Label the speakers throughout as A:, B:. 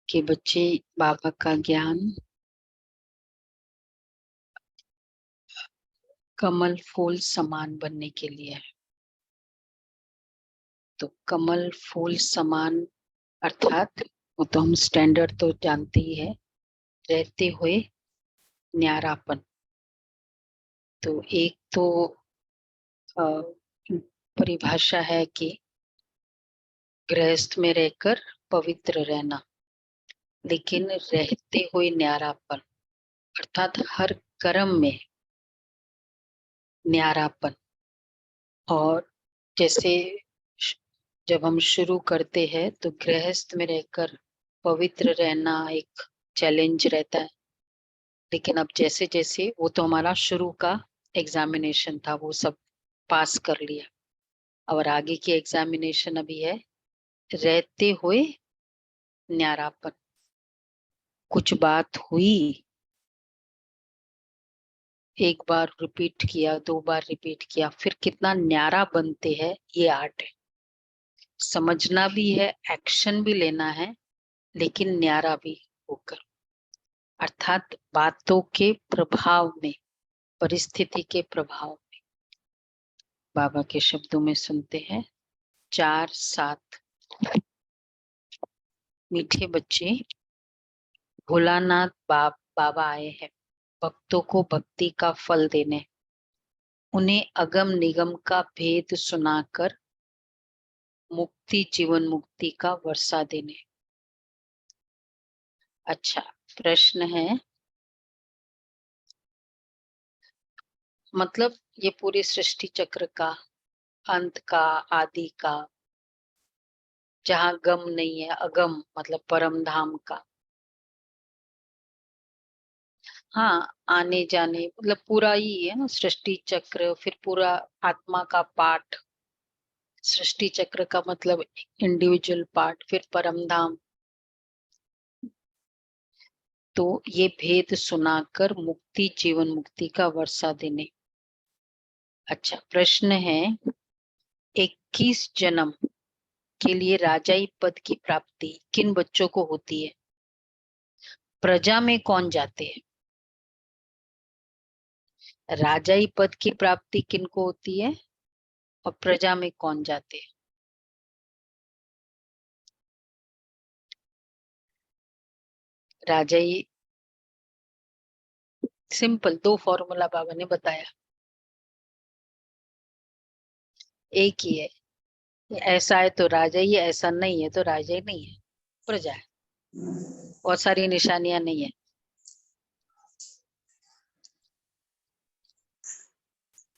A: कि बच्चे बाबा का ज्ञान कमल फूल समान बनने के लिए है। तो कमल फूल समान अर्थात वो तो हम स्टैंडर्ड तो जानते ही है, रहते हुए न्यारापन। तो एक तो अ, परिभाषा है कि गृहस्थ में रहकर पवित्र रहना, लेकिन रहते हुए न्यारापन अर्थात हर कर्म में न्यारापन। और जैसे जब हम शुरू करते हैं तो गृहस्थ में रहकर पवित्र रहना एक चैलेंज रहता है, लेकिन अब जैसे जैसे वो तो हमारा शुरू का एग्जामिनेशन था, वो सब पास कर लिया। और आगे की एग्जामिनेशन अभी है रहते हुए न्यारापन। कुछ बात हुई, एक बार रिपीट किया, दो बार रिपीट किया, फिर कितना न्यारा बनते हैं, ये आर्ट है। समझना भी है, एक्शन भी लेना है, लेकिन न्यारा भी होकर, अर्थात बातों के प्रभाव में, परिस्थिति के प्रभाव में। बाबा के शब्दों में सुनते हैं 4-7। मीठे बच्चे, भोलानाथ बाबा आए हैं भक्तों को भक्ति का फल देने, उन्हें अगम निगम का भेद सुनाकर मुक्ति जीवन मुक्ति का वर्षा देने। अच्छा, प्रश्न है, मतलब ये पूरे सृष्टि चक्र का अंत का, आदि का, जहाँ गम नहीं है, अगम मतलब परम धाम का, हाँ आने जाने मतलब पूरा ही है ना सृष्टि चक्र। फिर पूरा आत्मा का पाठ, सृष्टि चक्र का मतलब इंडिविजुअल पार्ट, फिर परम धाम। तो ये भेद सुनाकर मुक्ति जीवन मुक्ति का वर्षा देने। अच्छा, प्रश्न है 21 जन्म के लिए राजाई पद की प्राप्ति किन बच्चों को होती है? प्रजा में कौन जाते हैं? राजाई पद की प्राप्ति किन को होती है और प्रजा में कौन जाते हैं? राजाई सिंपल, दो फॉर्मूला बाबा ने बताया, एक ही है। ऐसा है तो राजा ही है, ऐसा नहीं है तो राजा ही नहीं है, प्रजा है। बहुत सारी निशानियां नहीं है।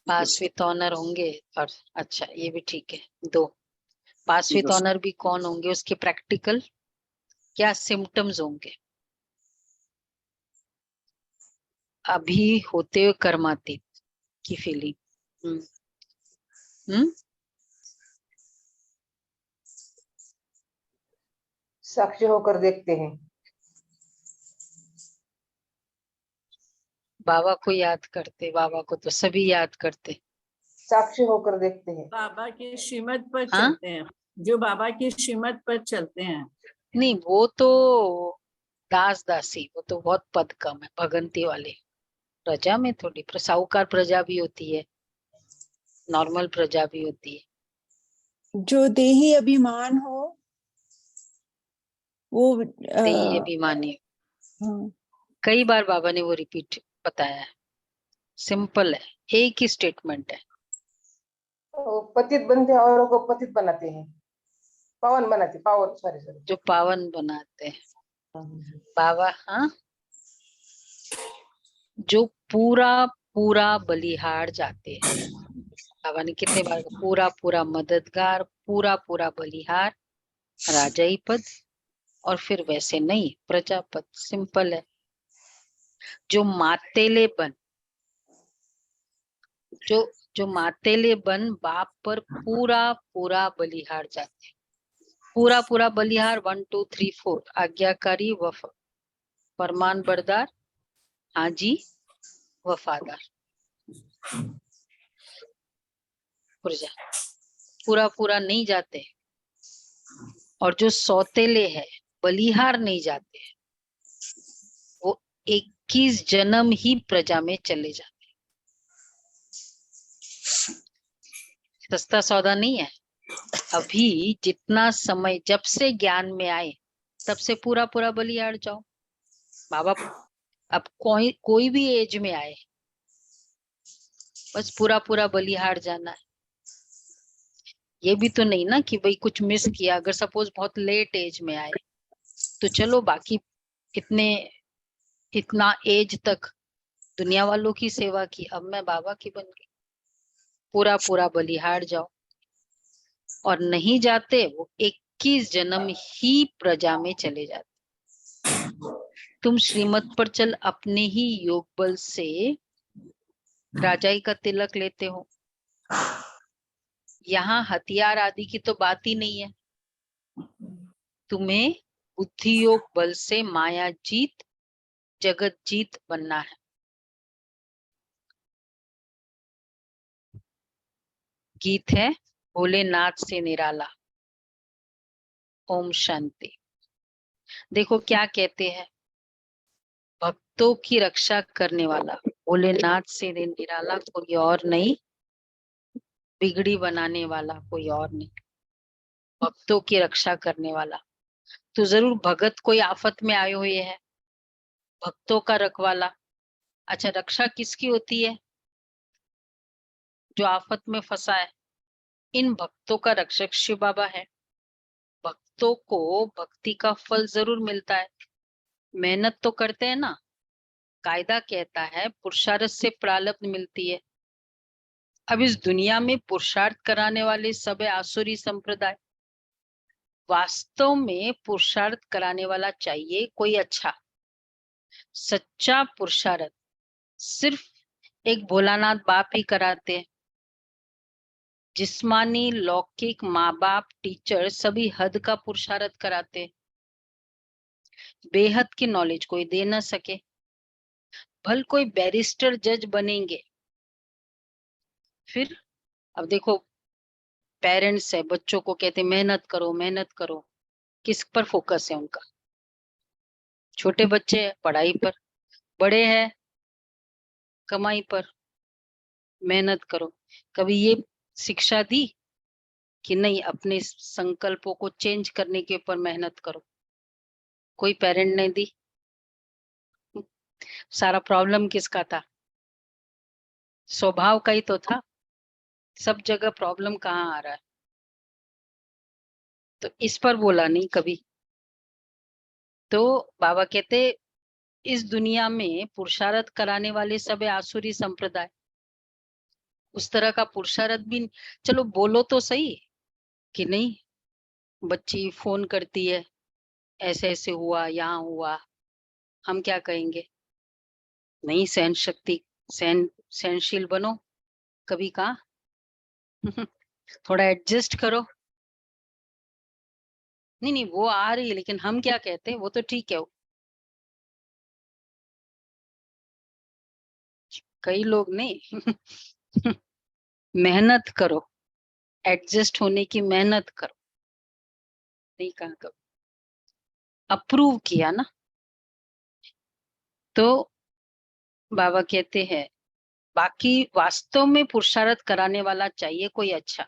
A: पास विथ ऑनर होंगे और अच्छा ये भी ठीक है। दो पास विथ ऑनर भी कौन होंगे, उसके प्रैक्टिकल क्या सिम्टम्स होंगे? अभी होते हुए कर्मातीत की फीलिंग। हम्म हम्म
B: साक्षी होकर देखते हैं।
A: बाबा को याद करते, बाबा को तो सभी याद करते।
B: साक्षी होकर देखते हैं।
C: बाबा की श्रीमत पर
A: हाँ?
C: चलते हैं, जो बाबा की श्रीमत पर चलते हैं।
A: नहीं, वो तो दास दासी, वो तो बहुत पद कम है, भगंती वाले। प्रजा में थोड़ी साहूकार प्रजा भी होती है, नॉर्मल प्रजा भी होती है।
D: जो देही अभिमान हो वो
A: देही अभिमानी,
D: हाँ।
A: कई बार बाबा ने वो रिपीट बताया है, सिंपल है, एक ही स्टेटमेंट है।
B: तो पतित बनते हैं, औरों को पतित बनाते हैं, पावन बनाते, पावन सॉरी सॉरी
A: जो पावन बनाते हैं बाबा। हाँ, जो पूरा पूरा बलिहार जाते हैं। बाबा ने कितने बार पूरा पूरा मददगार, पूरा पूरा बलिहार, राजाई पद, और फिर वैसे नहीं प्रजापद। सिंपल है। जो मातेले बन, जो मातेले बन बाप पर पूरा पूरा बलिहार जाते हैं। पूरा पूरा बलिहार 1 2 3 4, आज्ञाकारी, फरमान बरदार, हाजी, वफादार, प्रजा। पूरा पूरा नहीं जाते। और जो सौतेले है, बलिहार नहीं जाते हैं, वो 21 जन्म ही प्रजा में चले जाते हैं। सस्ता सौदा नहीं है। अभी जितना समय जब से ज्ञान में आए तब से पूरा पूरा बलिहार जाओ बाबा। अब कोई भी एज में आए, बस पूरा पूरा बलिहार जाना है। ये भी तो नहीं ना कि भाई कुछ मिस किया। अगर सपोज बहुत लेट एज में आए तो चलो, बाकी इतना एज तक दुनिया वालों की सेवा की, अब मैं बाबा की बन गई। पूरा पूरा बलिहार जाओ। और नहीं जाते वो 21 जन्म ही प्रजा में चले जाते। तुम श्रीमत पर चल अपने ही योग बल से राजाई का तिलक लेते हो। यहाँ हथियार आदि की तो बात ही नहीं है। तुम्हें बुद्धि योग बल से माया जीत जगत जीत बनना है। गीत है भोलेनाथ से निराला। ओम शांति। देखो क्या कहते हैं, भक्तों की रक्षा करने वाला भोलेनाथ से निराला कोई और नहीं, बिगड़ी बनाने वाला कोई और नहीं, भक्तों की रक्षा करने वाला। तो जरूर भगत कोई आफत में आए हुए है, भक्तों का रखवाला। अच्छा, रक्षा किसकी होती है? जो आफत में फंसा है, इन भक्तों का रक्षक शिव बाबा है। भक्तों को भक्ति का फल जरूर मिलता है, मेहनत तो करते हैं ना। कायदा कहता है पुरुषार्थ से प्रारब्ध मिलती है। अब इस दुनिया में पुरुषार्थ कराने वाले सब है आसुरी संप्रदाय। वास्तव में पुरुषार्थ कराने वाला चाहिए कोई अच्छा सच्चा पुरुषार्थ। सिर्फ एक भोलानाथ बाप ही कराते हैं। जिस्मानी लौकिक माँ बाप टीचर सभी हद का पुरुषार्थ कराते हैं। बेहद की नॉलेज कोई दे ना सके। भल कोई बैरिस्टर जज बनेंगे। फिर अब देखो, पेरेंट्स है, बच्चों को कहते मेहनत करो मेहनत करो। किस पर फोकस है उनका? छोटे बच्चे है पढ़ाई पर, बड़े हैं कमाई पर। मेहनत करो। कभी ये शिक्षा दी कि नहीं अपने संकल्पों को चेंज करने के ऊपर मेहनत करो? कोई पेरेंट ने दी। सारा प्रॉब्लम किसका था? स्वभाव का ही तो था। सब जगह प्रॉब्लम कहाँ आ रहा है? तो इस पर बोला नहीं कभी। तो बाबा कहते इस दुनिया में पुरुषार्थ कराने वाले सब है आसुरी संप्रदाय। उस तरह का पुरुषार्थ भी चलो बोलो तो सही कि नहीं, बच्ची फोन करती है ऐसे ऐसे हुआ यहाँ हुआ, हम क्या कहेंगे? नहीं, सहन शक्ति सहनशील बनो। कभी कहा थोड़ा एडजस्ट करो। नहीं नहीं, वो आ रही है, लेकिन हम क्या कहते हैं, वो तो ठीक है। कई लोग नहीं मेहनत करो, एडजस्ट होने की मेहनत करो। नहीं कहा कब अप्रूव किया ना। तो बाबा कहते हैं बाकी वास्तव में पुरुषार्थ कराने वाला चाहिए कोई अच्छा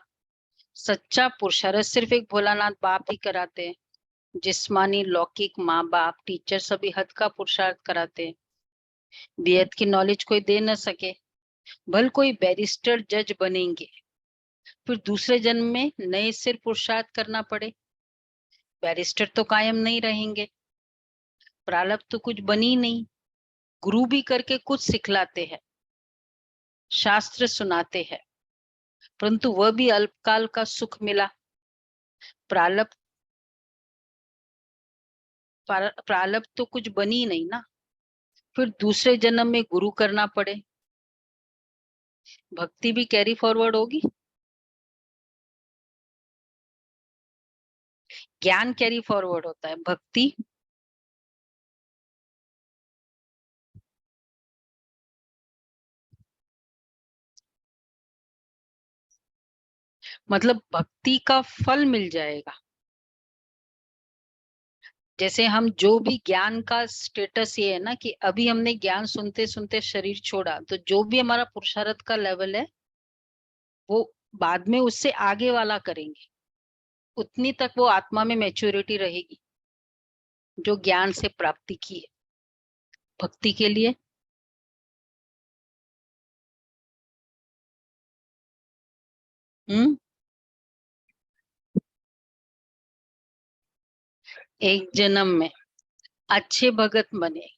A: सच्चा पुरुषार्थ सिर्फ एक भोलानाथ बाप ही कराते हैं। जिस्मानी लौकिक माँ बाप टीचर सभी हद का पुरुषार्थ कराते हैं। बेहद की नॉलेज कोई दे न सके। भल कोई बैरिस्टर जज बनेंगे, फिर दूसरे जन्म में नए सिर पुरुषार्थ करना पड़े। बैरिस्टर तो कायम नहीं रहेंगे, प्रारब्ध तो कुछ बनी नहीं। गुरु भी करके कुछ सिखलाते हैं, शास्त्र सुनाते हैं, परंतु वह भी अल्पकाल का सुख मिला। प्रारब्ध प्रारब्ध तो कुछ बनी नहीं ना, फिर दूसरे जन्म में गुरु करना पड़े। भक्ति भी कैरी फॉरवर्ड होगी, ज्ञान कैरी फॉरवर्ड होता है, भक्ति मतलब भक्ति का फल मिल जाएगा। जैसे हम जो भी ज्ञान का स्टेटस ये है ना कि अभी हमने ज्ञान सुनते सुनते शरीर छोड़ा, तो जो भी हमारा पुरुषार्थ का लेवल है वो बाद में उससे आगे वाला करेंगे, उतनी तक वो आत्मा में मैच्योरिटी रहेगी जो ज्ञान से प्राप्ति की है भक्ति के लिए। एक जन्म में अच्छे भगत बने,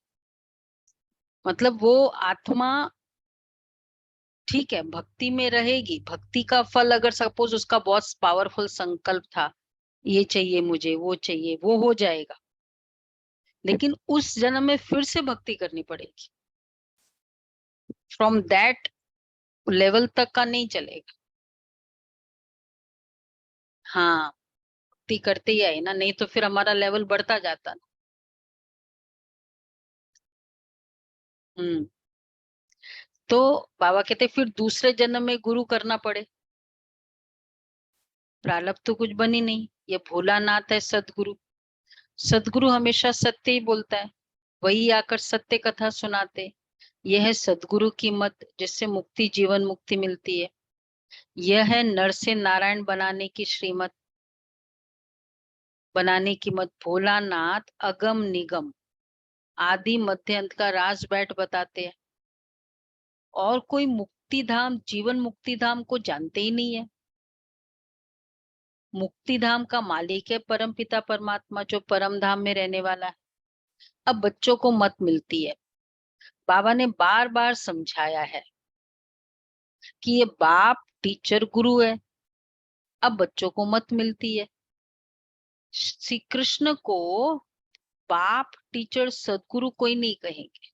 A: मतलब वो आत्मा ठीक है भक्ति में रहेगी, भक्ति का फल अगर सपोज उसका बहुत पावरफुल संकल्प था, ये चाहिए मुझे, वो चाहिए, वो हो जाएगा, लेकिन उस जन्म में फिर से भक्ति करनी पड़ेगी। फ्रॉम दैट लेवल तक का नहीं चलेगा। हाँ, भक्ति करते ही आए ना, नहीं तो फिर हमारा लेवल बढ़ता जाता ना। तो बाबा कहते फिर दूसरे जन्म में गुरु करना पड़े, प्रारब्ध तो कुछ बनी नहीं, ये भोलानाथ है सदगुरु। सदगुरु हमेशा सत्य ही बोलता है, वही आकर सत्य कथा सुनाते। यह है सदगुरु की मत, जिससे मुक्ति जीवन मुक्ति मिलती है। यह है नर से नारायण बनाने की श्रीमत, बनाने की मत। भोलानाथ अगम निगम आदि मध्य अंत का राज बैठ बताते हैं, और कोई मुक्ति धाम जीवन मुक्ति धाम को जानते ही नहीं है। मुक्ति धाम का मालिक है परम पिता परमात्मा, जो परम धाम में रहने वाला है। अब बच्चों को मत मिलती है, बाबा ने बार बार समझाया है कि ये बाप टीचर गुरु है। अब बच्चों को मत मिलती है। श्री कृष्ण को बाप टीचर सदगुरु कोई नहीं कहेंगे।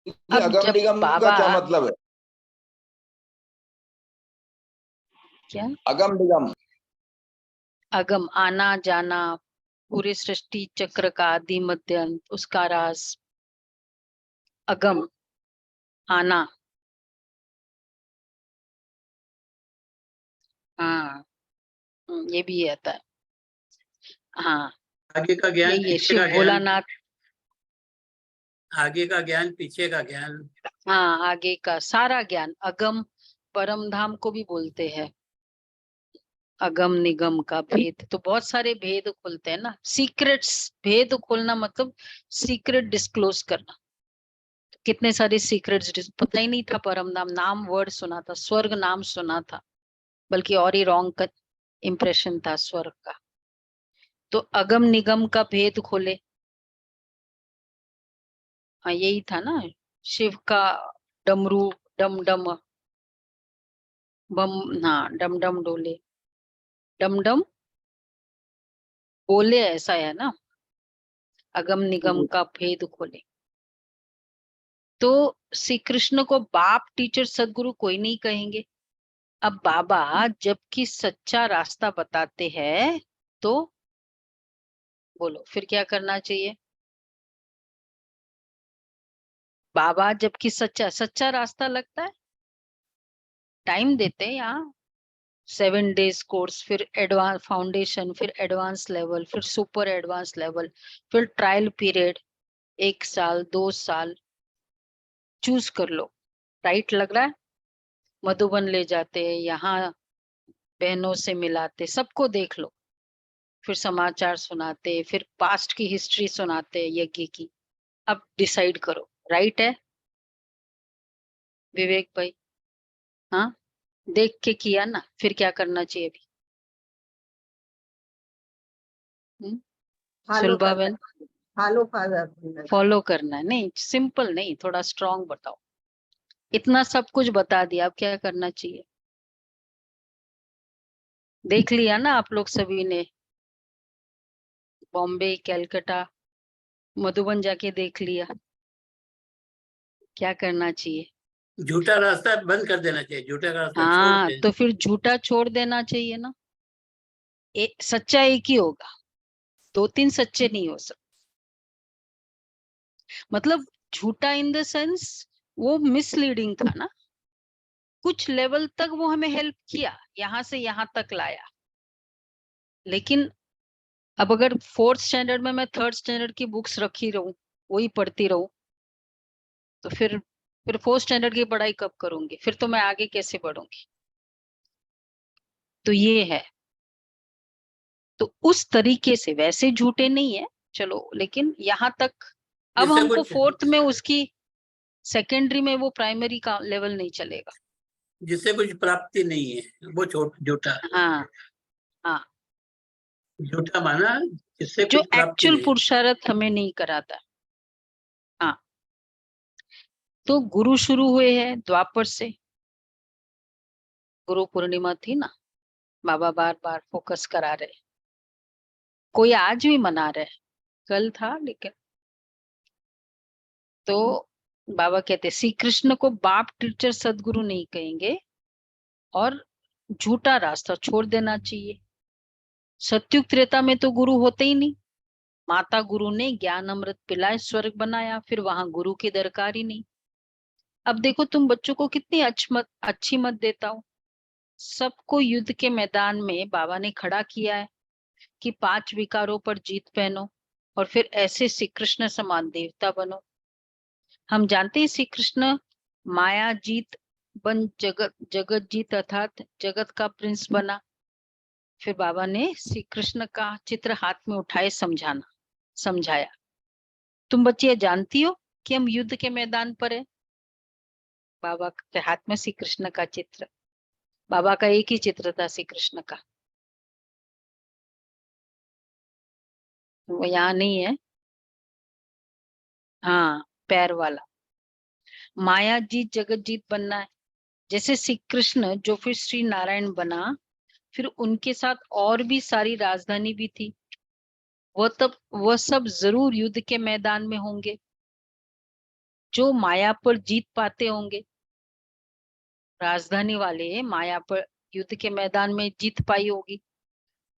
E: ये
A: अब
E: अगम
A: जब
E: निगम का
A: बाबा
E: क्या मतलब है?
A: क्या
E: अगम निगम
A: अगम आना जाना, पूरे सृष्टि चक्र का आदि मध्य अंत, उसका राज। अगम आना, हाँ ये भी आता है। हाँ
F: आगे का ज्ञान
A: यही है
F: पीछे का
A: शिव
F: ज्ञान,
A: भोलानाथ।
F: आगे का ज्ञान पीछे का ज्ञान।
A: हाँ आगे का सारा ज्ञान, अगम परम धाम को भी बोलते हैं। अगम निगम का भेद, तो बहुत सारे भेद खुलते हैं ना। सीक्रेट्स, भेद खोलना मतलब सीक्रेट डिस्क्लोज करना। कितने सारे सीक्रेट्स पता ही नहीं था। परम धाम नाम वर्ड सुना था, स्वर्ग नाम सुना था, बल्कि और ही रॉन्ग इंप्रेशन था स्वर्ग का। तो अगम निगम का भेद खोले। हाँ यही था ना, शिव का डमरू डम डम बम, हाँ डम डम डोले, डम डम बोले, ऐसा है ना। अगम निगम का भेद खोले। तो श्री कृष्ण को बाप टीचर सदगुरु कोई नहीं कहेंगे। अब बाबा जबकि सच्चा रास्ता बताते हैं, तो बोलो फिर क्या करना चाहिए। बाबा जबकि सच्चा सच्चा रास्ता लगता है, टाइम देते हैं यहाँ 7 days कोर्स, फिर एडवांस फाउंडेशन, फिर एडवांस लेवल, फिर सुपर एडवांस लेवल, फिर ट्रायल पीरियड 1 साल 2 साल। चूज कर लो, राइट लग रहा है। मधुबन ले जाते हैं, यहाँ बहनों से मिलाते, सबको देख लो, फिर समाचार सुनाते, फिर पास्ट की हिस्ट्री सुनाते यज्ञ की। अब डिसाइड करो, राइट है विवेक भाई? हाँ देख के किया ना, फिर क्या करना चाहिए अभी? सुलभा बहन फॉलो करना है, नहीं सिंपल नहीं, थोड़ा स्ट्रॉन्ग बताओ। इतना सब कुछ बता दिया, अब क्या करना चाहिए? देख लिया ना आप लोग सभी ने, बॉम्बे कलकत्ता मधुबन जाके देख लिया, क्या करना चाहिए?
F: झूठा रास्ता बंद कर देना चाहिए, झूठा रास्ता छोड़
A: हाँ
F: देना।
A: तो फिर झूठा छोड़ देना चाहिए ना। सच्चा एक ही होगा, 2-3 सच्चे नहीं हो सकते। मतलब झूठा इन द सेंस वो मिसलीडिंग था ना, कुछ लेवल तक वो हमें हेल्प किया, यहाँ से यहाँ तक लाया, लेकिन अब अगर 4th स्टैंडर्ड में मैं 3rd स्टैंडर्ड की बुक्स रखी रहूं, वही पढ़ती रहूं, तो फिर 4th स्टैंडर्ड की पढ़ाई कब करूंगी? फिर तो मैं आगे कैसे बढ़ूंगी? तो ये है। तो उस तरीके से, वैसे झूठे नहीं है चलो, लेकिन यहाँ तक अब
F: जिससे
A: हमको
F: कुछ
A: 4th में उसकी सेकेंडरी में वो प्राइमरी का लेवल नहीं चलेगा।
F: जिससे कुछ प्राप्ति नहीं है, वो झूठा
A: हाँ हाँ,
F: झूठा माना, जिससे
A: जो
F: कुछ प्राप्ति
A: एक्चुअल
F: नहीं।
A: पुरुषार्थ हमें नहीं कराता। हाँ, तो गुरु शुरू हुए हैं द्वापर से, गुरु पूर्णिमा थी ना, बाबा बार बार फोकस करा रहे, कोई आज भी मना रहे, कल था लेकिन। तो बाबा कहते श्री कृष्ण को बाप टीचर सदगुरु नहीं कहेंगे और झूठा रास्ता छोड़ देना चाहिए। सत्युग त्रेता में तो गुरु होते ही नहीं, माता गुरु ने ज्ञान अमृत पिलाए स्वर्ग बनाया, फिर वहां गुरु की दरकार ही नहीं। अब देखो तुम बच्चों को कितनी अच्छी मत देता हूँ। सबको युद्ध के मैदान में बाबा ने खड़ा किया है कि 5 विकारों पर जीत पहनो और फिर ऐसे श्री कृष्ण समान देवता बनो। हम जानते हैं श्री कृष्ण माया जीत बन जगत जीत अर्थात जगत का प्रिंस बना। फिर बाबा ने श्री कृष्ण का चित्र हाथ में उठाए समझाया। तुम बच्चियां जानती हो कि हम युद्ध के मैदान पर है। बाबा के हाथ में श्री कृष्ण का चित्र, बाबा का एक ही चित्र था श्री कृष्ण का, वो यहाँ नहीं है। हाँ, पैर वाला। माया जीत जगत जीत बनना है। जैसे श्री कृष्ण जो फिर श्री नारायण बना, फिर उनके साथ और भी सारी राजधानी भी थी, वह सब जरूर युद्ध के मैदान में होंगे। जो माया पर जीत पाते होंगे, राजधानी वाले माया पर युद्ध के मैदान में जीत पाई होगी।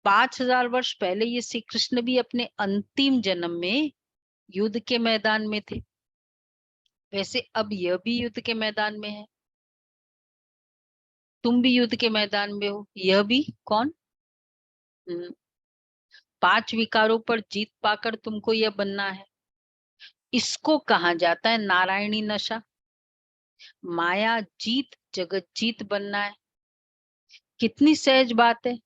A: 5000 वर्ष पहले ये श्री कृष्ण भी अपने अंतिम जन्म में युद्ध के मैदान में थे, वैसे अब यह भी युद्ध के मैदान में है। तुम भी युद्ध के मैदान में हो, यह भी कौन? 5 विकारों पर जीत पाकर तुमको यह बनना है। इसको कहा जाता है नारायणी नशा। माया जीत जगत जीत बनना है। कितनी सहज बात है।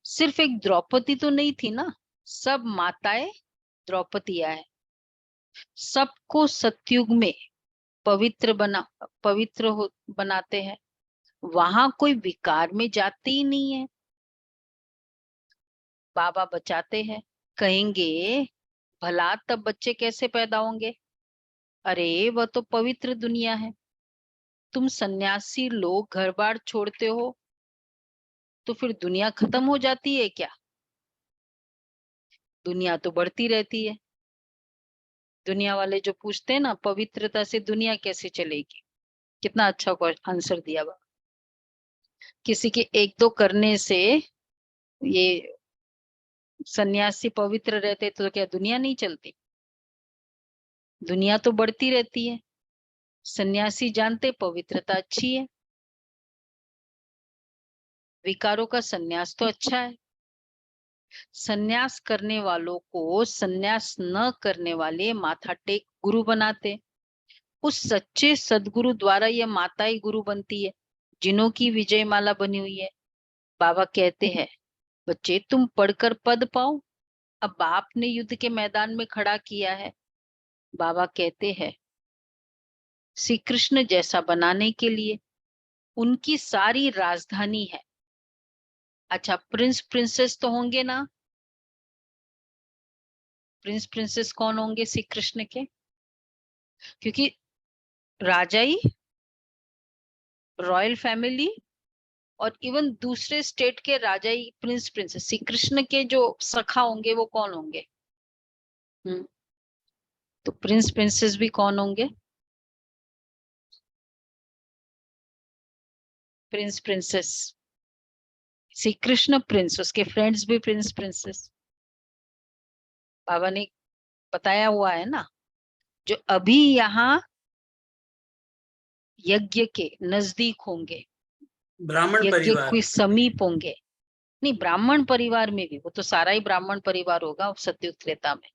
A: सिर्फ एक द्रौपदी तो नहीं थी ना, सब माताएं द्रौपदियां है। सबको सतयुग में पवित्र बनाते हैं। वहां कोई विकार में जाते ही नहीं है। बाबा बचाते हैं। कहेंगे भला तब बच्चे कैसे पैदा होंगे? अरे वह तो पवित्र दुनिया है। तुम सन्यासी लोग घर बार छोड़ते हो तो फिर दुनिया खत्म हो जाती है क्या? दुनिया तो बढ़ती रहती है। दुनिया वाले जो पूछते हैं ना, पवित्रता से दुनिया कैसे चलेगी, कितना अच्छा आंसर दिया बा। किसी के 1-2 करने से ये सन्यासी पवित्र रहते तो क्या दुनिया नहीं चलती? दुनिया तो बढ़ती रहती है। सन्यासी जानते पवित्रता अच्छी है, विकारों का सन्यास तो अच्छा है। सन्यास करने वालों को सन्यास न करने वाले माथा टेक गुरु बनाते। उस सच्चे सदगुरु द्वारा यह माता ही गुरु बनती है, जिन्हों की विजय माला बनी हुई है। बाबा कहते हैं बच्चे तुम पढ़कर पद पाओ। अब बाप ने युद्ध के मैदान में खड़ा किया है। बाबा कहते हैं श्री कृष्ण जैसा बनाने के लिए उनकी सारी राजधानी है। अच्छा, प्रिंस प्रिंसेस तो होंगे ना? प्रिंस प्रिंसेस कौन होंगे श्री कृष्ण के? क्योंकि राजा ही, रॉयल फैमिली और इवन दूसरे स्टेट के राजा ही प्रिंस प्रिंसेस। श्री कृष्ण के जो सखा होंगे वो कौन होंगे? तो प्रिंस प्रिंसेस भी कौन होंगे? Prince princess, Shri Krishna Prince, उसके फ्रेंड्स भी प्रिंस प्रिंसेस। बाबा ने बताया हुआ है ना, जो अभी यहाँ यज्ञ के नजदीक होंगे,
F: ब्राह्मण
A: यज्ञ
F: परिवार,
A: के समीप होंगे, नहीं, ब्राह्मण परिवार में भी, वो तो सारा ही ब्राह्मण परिवार होगा सत्युग त्रेता में।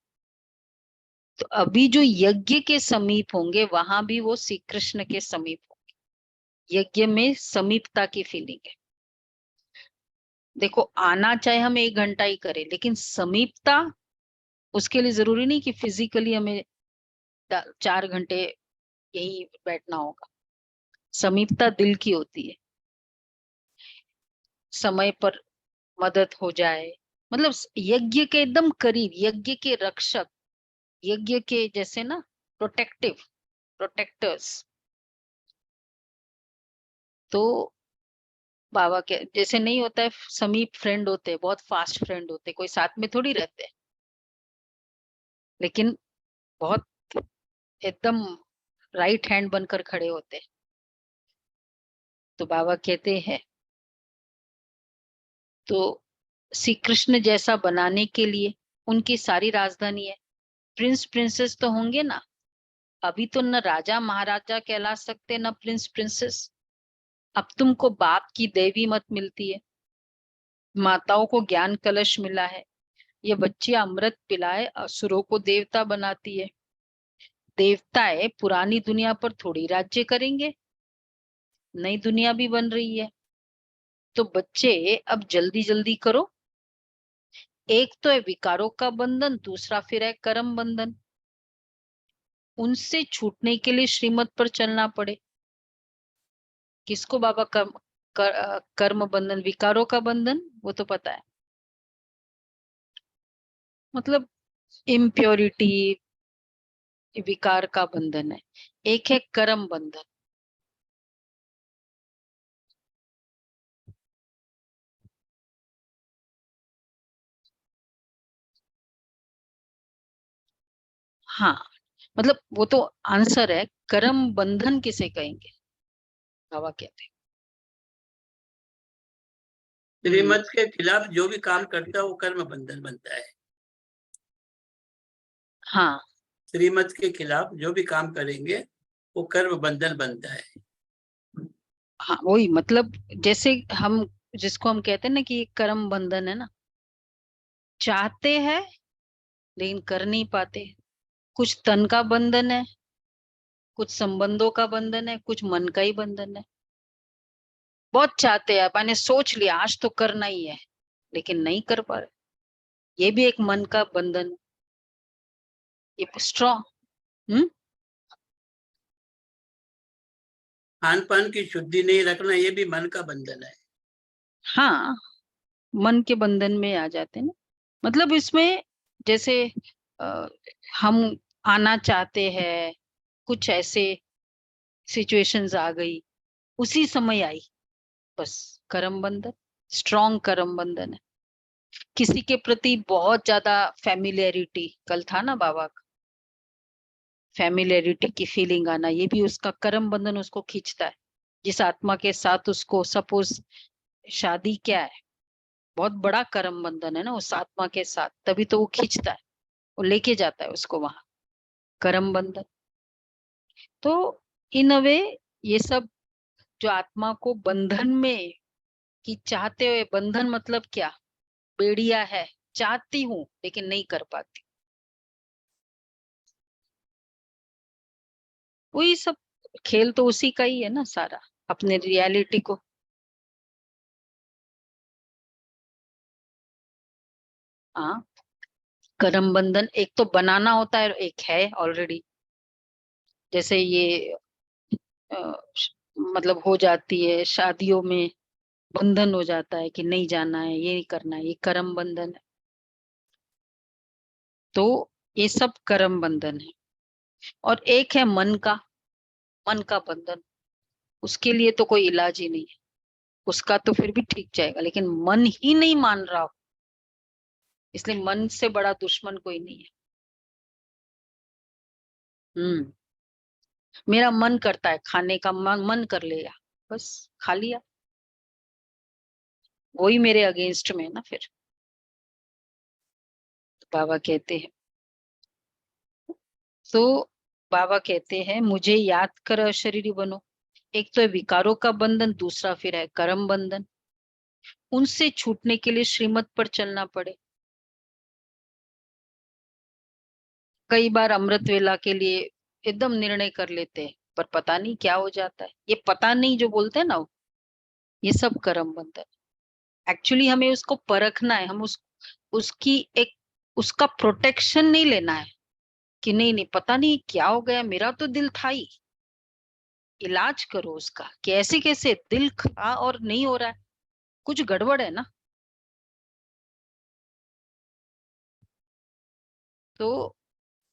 A: तो अभी जो यज्ञ के समीप होंगे वहां भी वो श्री कृष्ण के समीप होंगे। यज्ञ में समीपता की फीलिंग है। देखो, आना चाहे हम 1 घंटा ही करें, लेकिन समीपता, उसके लिए जरूरी नहीं कि फिजिकली हमें 4 घंटे यही बैठना होगा। समीपता दिल की होती है। समय पर मदद हो जाए, मतलब यज्ञ के एकदम करीब, यज्ञ के रक्षक, यज्ञ के जैसे ना प्रोटेक्टर्स। तो बाबा के जैसे नहीं होता है, समीप फ्रेंड होते हैं, बहुत फास्ट फ्रेंड होते हैं, कोई साथ में थोड़ी रहते हैं, लेकिन बहुत एकदम राइट हैंड बनकर खड़े होते हैं। तो बाबा कहते हैं, तो श्री कृष्ण जैसा बनाने के लिए उनकी सारी राजधानी है। प्रिंस प्रिंसेस तो होंगे ना। अभी तो न राजा महाराजा कहला सकते, न प्रिंस प्रिंसेस। अब तुमको बाप की देवी मत मिलती है, माताओं को ज्ञान कलश मिला है, ये बच्ची अमृत पिलाए असुरों को देवता बनाती है। देवताएं पुरानी दुनिया पर थोड़ी राज्य करेंगे, नई दुनिया भी बन रही है। तो बच्चे अब जल्दी जल्दी करो। एक तो है विकारों का बंधन, दूसरा फिर है कर्म बंधन। उनसे छूटने के लिए श्रीमत पर चलना पड़े। किसको बाबा कर्म बंधन, विकारों का बंधन, वो तो पता है, मतलब इम्प्योरिटी, विकार का बंधन है। एक है कर्म बंधन। हाँ, मतलब वो तो आंसर है। कर्म बंधन किसे कहेंगे, बाबा कहते हैं।
F: श्रीमत के खिलाफ जो भी काम करता है वो कर्म बंधन बनता है।
A: हाँ
F: श्रीमत के खिलाफ जो भी काम करेंगे वो कर्म बंधन बनता है।
A: हाँ, वही मतलब, जैसे हम, जिसको हम कहते हैं ना कि ये कर्म बंधन है ना, चाहते हैं लेकिन कर नहीं पाते। कुछ तन का बंधन है, कुछ संबंधों का बंधन है, कुछ मन का ही बंधन है। बहुत चाहते हैं, मैंने सोच लिया आज तो करना ही है, लेकिन नहीं कर पा रहे। ये भी एक मन का बंधन है। ये स्ट्रॉन्ग। हम्म।
F: खान पान की शुद्धि नहीं रखना ये भी मन का बंधन है।
A: हाँ, मन के बंधन में आ जाते हैं ना। मतलब इसमें जैसे आ, हम आना चाहते हैं, कुछ ऐसे सिचुएशंस आ गई, उसी समय आई, बस कर्म बंधन, स्ट्रॉन्ग कर्म बंधन है। किसी के प्रति बहुत ज्यादा फैमिलियरिटी, कल था ना बाबा का, फैमिलियरिटी की फीलिंग आना, ये भी उसका कर्म बंधन उसको खींचता है। जिस आत्मा के साथ उसको सपोज शादी क्या है, बहुत बड़ा कर्म बंधन है ना उस आत्मा के साथ, तभी तो वो खींचता है, वो लेके जाता है उसको वहां, कर्म बंधन। तो इन अ वे ये सब जो आत्मा को बंधन में, कि चाहते हुए, बंधन मतलब क्या, बेड़िया है, चाहती हूँ लेकिन नहीं कर पाती, वही सब खेल तो उसी का ही है ना सारा, अपने रियलिटी को। हाँ, कर्म बंधन एक तो बनाना होता है और एक है ऑलरेडी। जैसे ये मतलब हो जाती है शादियों में, बंधन हो जाता है कि नहीं जाना है, ये नहीं करना है, ये कर्म बंधन है। तो ये सब कर्म बंधन है। और एक है मन का बंधन। उसके लिए तो कोई इलाज ही नहीं है, उसका तो फिर भी ठीक जाएगा, लेकिन मन ही नहीं मान रहा हो, इसलिए मन से बड़ा दुश्मन कोई नहीं है। हम्म। मेरा मन करता है खाने का, मन कर लिया, बस खा लिया, वही मेरे अगेंस्ट में है ना फिर। बाबा कहते हैं, तो बाबा कहते हैं मुझे याद कर अशरीरी बनो। एक तो है विकारों का बंधन, दूसरा फिर है कर्म बंधन। उनसे छूटने के लिए श्रीमत पर चलना पड़े। कई बार अमृत वेला के लिए एकदम निर्णय कर लेते हैं, पर पता नहीं क्या हो जाता है। ये पता नहीं जो बोलते हैं ना, ये सब कर्म बंधन है। एक्चुअली हमें उसको परखना है, हम उसकी एक उसका प्रोटेक्शन नहीं लेना है कि नहीं नहीं पता नहीं क्या हो गया, मेरा तो दिल था ही। इलाज करो उसका, कैसे कैसे दिल खा और नहीं हो रहा है, कुछ गड़बड़ है ना। तो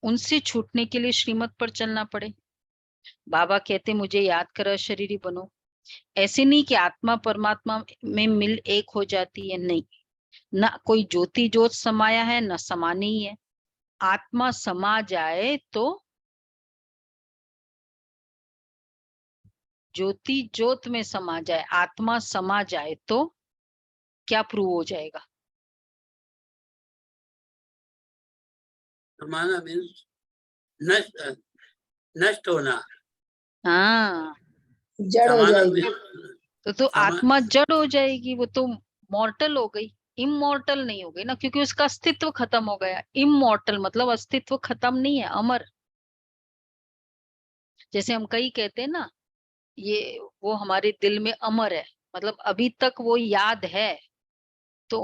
A: उनसे छूटने के लिए श्रीमत पर चलना पड़े। बाबा कहते मुझे याद कर शरीरी बनो। ऐसे नहीं कि आत्मा परमात्मा में मिल एक हो जाती है, नहीं, ना कोई ज्योति ज्योत समाया है ना समानी ही है। आत्मा समा जाए तो ज्योति ज्योत में समा जाए, आत्मा समा जाए तो क्या प्रूव हो जाएगा?
F: समाना मीन्स नष्ट, नष्ट होना।
A: हाँ,
B: जड़ हो
F: समाना
B: जाएगी।
F: means
A: तो आत्मा जड़ हो जाएगी, वो तो मॉर्टल हो गई, इमॉर्टल नहीं हो गई ना, क्योंकि उसका अस्तित्व खत्म हो गया। इमॉर्टल मतलब अस्तित्व खत्म नहीं है, अमर। जैसे हम कई कहते हैं ना, ये वो हमारे दिल में अमर है, मतलब अभी तक वो याद है, तो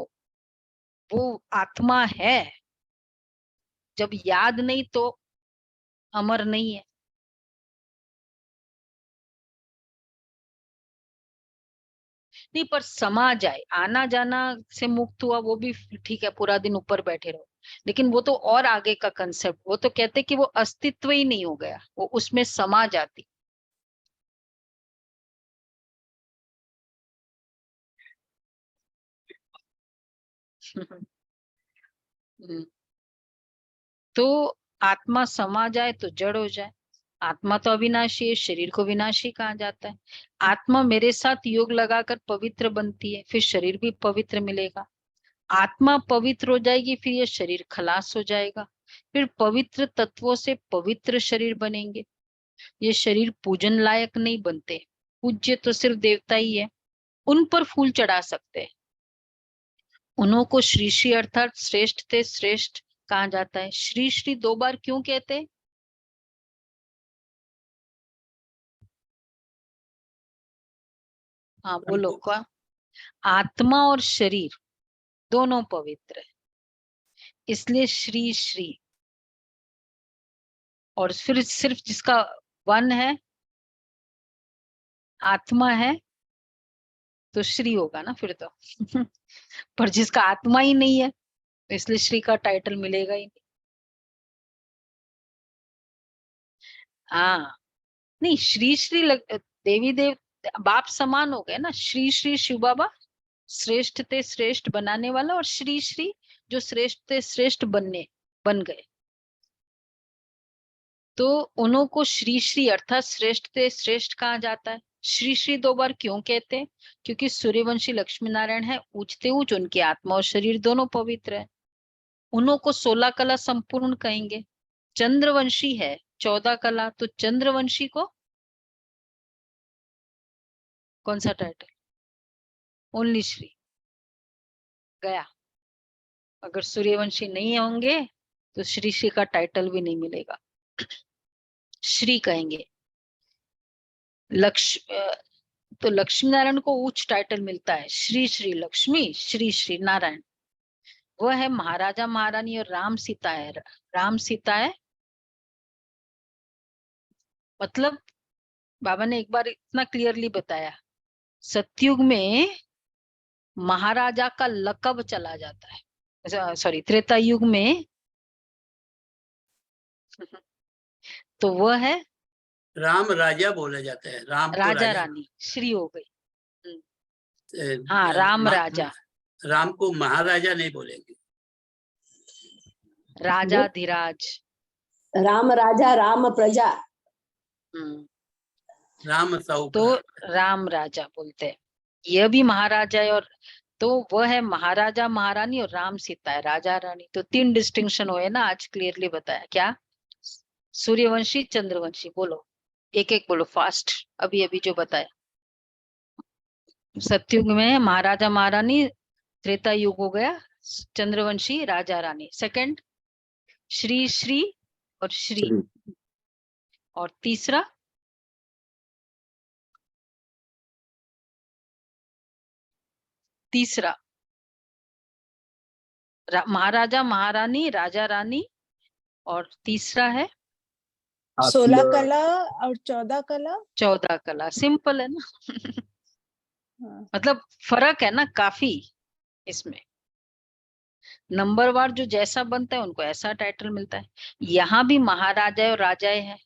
A: वो आत्मा है। जब याद नहीं तो अमर नहीं है। नहीं, पर समा जाए, आना जाना से मुक्त हुआ वो भी ठीक है, पूरा दिन ऊपर बैठे रहो, लेकिन वो तो और आगे का कंसेप्ट। वो तो कहते कि वो अस्तित्व ही नहीं हो गया, वो उसमें समा जाती। हम्म, तो आत्मा समा जाए तो जड़ हो जाए। आत्मा तो अविनाशी है, शरीर को विनाशी कहा जाता है। आत्मा मेरे साथ योग लगाकर पवित्र बनती है, फिर शरीर भी पवित्र मिलेगा। आत्मा पवित्र हो जाएगी, फिर ये शरीर खलास हो जाएगा, फिर पवित्र तत्वों से पवित्र शरीर बनेंगे। ये शरीर पूजन लायक नहीं बनते, पूज्य तो सिर्फ देवता ही है, उन पर फूल चढ़ा सकते हैं। उन्हों को श्री श्री अर्थात श्रेष्ठ ते श्रेष्ठ कहा जाता है। श्री श्री 2 बार क्यों कहते हैं? हाँ बोलो,
F: हमको
A: क्या? आत्मा और शरीर दोनों पवित्र है, इसलिए श्री श्री। और फिर सिर्फ जिसका वन है, आत्मा है, तो श्री होगा ना फिर तो। पर जिसका आत्मा ही नहीं है, तो इसलिए श्री का टाइटल मिलेगा ही नहीं। हाँ, नहीं, श्री श्री देवी देव बाप समान हो गए ना। श्री श्री शिव बाबा श्रेष्ठ ते श्रेष्ठ बनाने वाला, और श्री श्री जो श्रेष्ठ ते श्रेष्ठ बन गए। तो उन्हों को श्री श्री अर्थात श्रेष्ठ ते श्रेष्ठ कहा जाता है। श्री श्री 2 बार क्यों कहते हैं? क्योंकि सूर्यवंशी लक्ष्मी नारायण है, ऊंचते ऊंच उनकी आत्मा और शरीर दोनों पवित्र है। उन्हों को 16 कला संपूर्ण कहेंगे। चंद्रवंशी है 14 कला, तो चंद्रवंशी को कौन सा टाइटल? ओनली श्री गया। अगर सूर्यवंशी नहीं होंगे तो श्री श्री का टाइटल भी नहीं मिलेगा, श्री कहेंगे। तो लक्ष्मी नारायण को उच्च टाइटल मिलता है, श्री श्री लक्ष्मी, श्री श्री नारायण। वह है महाराजा महारानी, और राम सीता है। राम सीता है मतलब, बाबा ने एक बार इतना क्लियरली बताया, सतयुग में महाराजा का लकब चला जाता है, सॉरी त्रेता युग में तो वह है
F: राम राजा बोला जाता है, राम को
A: राजा
F: राजा।
A: रानी, श्री हो गई।
F: अ,
A: हाँ, राम
F: मा-
A: राजा,
F: राम को महाराजा नहीं बोलेंगे।
A: राजा धीराज।
E: राम राजा राम प्रजा।
F: राम
A: तो
F: साहूकार।
A: राम राजा बोलते हैं, यह भी महाराजा है। और तो वह है महाराजा महारानी, और राम सीता है राजा रानी। तो 3 डिस्टिंक्शन हुए ना, आज क्लियरली बताया। क्या? सूर्यवंशी चंद्रवंशी। बोलो, एक एक बोलो फास्ट, अभी अभी जो बताया। सतयुग में महाराजा महारानी, त्रेता युग हो गया चंद्रवंशी राजा रानी। सेकंड श्री श्री और श्री, और तीसरा महाराजा महारानी राजा रानी, और तीसरा है
D: 16 कला और 14 कला।
A: 14 कला। सिंपल है ना।
D: हाँ।
A: मतलब फर्क है ना काफी इसमें। नंबर वार जो जैसा बनता है उनको ऐसा टाइटल मिलता है। यहाँ भी महाराजा और राजाएं हैं।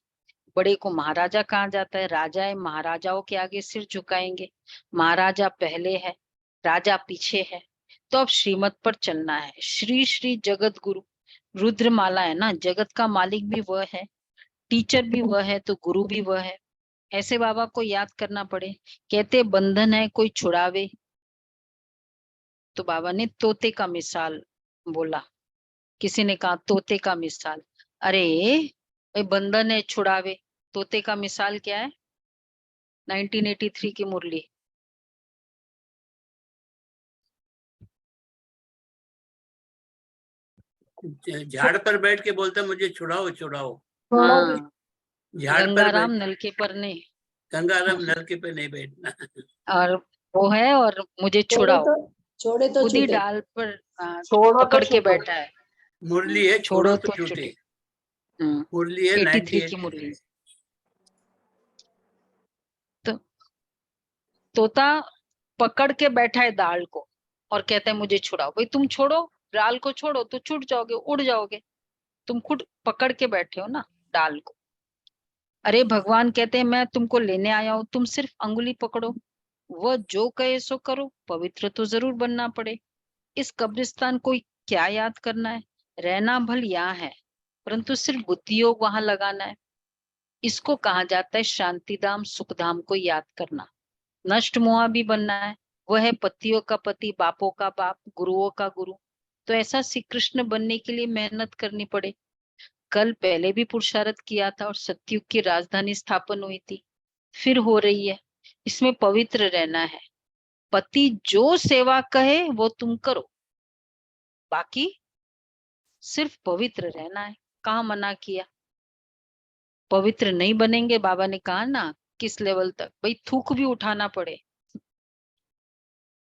A: बड़े को महाराजा कहा जाता है, राजाएं महाराजाओं के आगे सिर झुकाएंगे। महाराजा पहले है, राजा पीछे है। तो अब श्रीमत पर चलना है। श्री श्री जगत गुरु, रुद्रमाला है ना, जगत का मालिक भी वह है, टीचर भी वह है, तो गुरु भी वह है। ऐसे बाबा को याद करना पड़े। कहते बंधन है कोई छुड़ावे, तो बाबा ने तोते का मिसाल बोला। किसी ने कहा तोते का मिसाल, अरे बंधन है छुड़ावे, तोते का मिसाल क्या है? 1983 की मुरली।
F: झाड़ पर बैठ के बोलता मुझे छुड़ाओ छुड़ाओ।
A: हाँ,
F: झाड़ पर
A: गंगाराम नलके पर नहीं,
F: गंगाराम नलके पे नहीं बैठना।
A: और वो है, और मुझे छुड़ाओ,
E: छोड़े तो
A: खुद ही
E: छूटे।
A: डाल पर
B: छोड़ो तो
A: पकड़ के
B: छूटो।
A: बैठा है।
F: मुरली है छोड़ो तो छूटे। मुरली है
A: 83 की
F: 98।
A: मुरली। तो तोता पकड़ के बैठा है दाल को और कहता है मुझे छुड़ाओ। भाई तुम छोड़ो, डाल को छोड़ो तो छूट जाओगे, उड़ जाओगे। तुम खुद पकड़ के बैठे हो ना डाल को। अरे भगवान कहते हैं मैं तुमको लेने आया हूं, तुम सिर्फ अंगुली पकड़ो, वह जो कहे सो करो। पवित्र तो जरूर बनना पड़े। इस कब्रिस्तान को क्या याद करना है? रहना भल यहाँ है, परंतु सिर्फ बुद्धि योग वहां लगाना है। इसको कहा जाता है शांतिधाम सुखधाम को याद करना। नष्ट मुआ भी बनना है, वह है पतियों का पति, बापों का बाप, गुरुओं का गुरु। तो ऐसा श्री कृष्ण बनने के लिए मेहनत करनी पड़े। कल पहले भी पुरुषार्थ किया था और सतयुग की राजधानी स्थापन हुई थी, फिर हो रही है। इसमें पवित्र रहना है। पति जो सेवा कहे वो तुम करो, बाकी सिर्फ पवित्र रहना है। कहाँ मना किया? पवित्र नहीं बनेंगे, बाबा ने कहा ना किस लेवल तक, भाई थूक भी उठाना पड़े,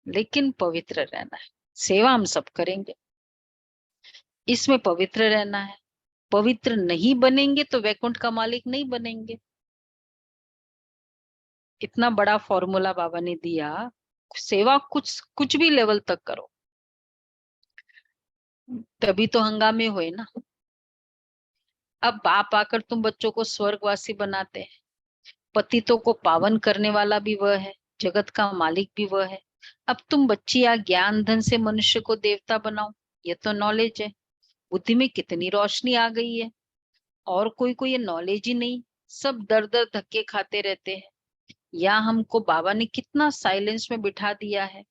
A: लेकिन पवित्र रहना है। सेवा हम सब करेंगे, इसमें पवित्र रहना है। पवित्र नहीं बनेंगे तो वैकुंठ का मालिक नहीं बनेंगे। इतना बड़ा फॉर्मूला बाबा ने दिया। सेवा कुछ भी लेवल तक करो, तभी तो हंगामे हुए ना। अब बाप आकर तुम बच्चों को स्वर्गवासी बनाते हैं। पतितों को पावन करने वाला भी वह है, जगत का मालिक भी वह है। अब तुम बच्ची या ज्ञान धन से मनुष्य को देवता बनाओ, ये तो नॉलेज है। बुद्धि में कितनी रोशनी आ गई है, और कोई को ये नॉलेज ही नहीं। सब दर दर धक्के खाते रहते हैं। या हमको बाबा ने कितना साइलेंस में बिठा दिया है।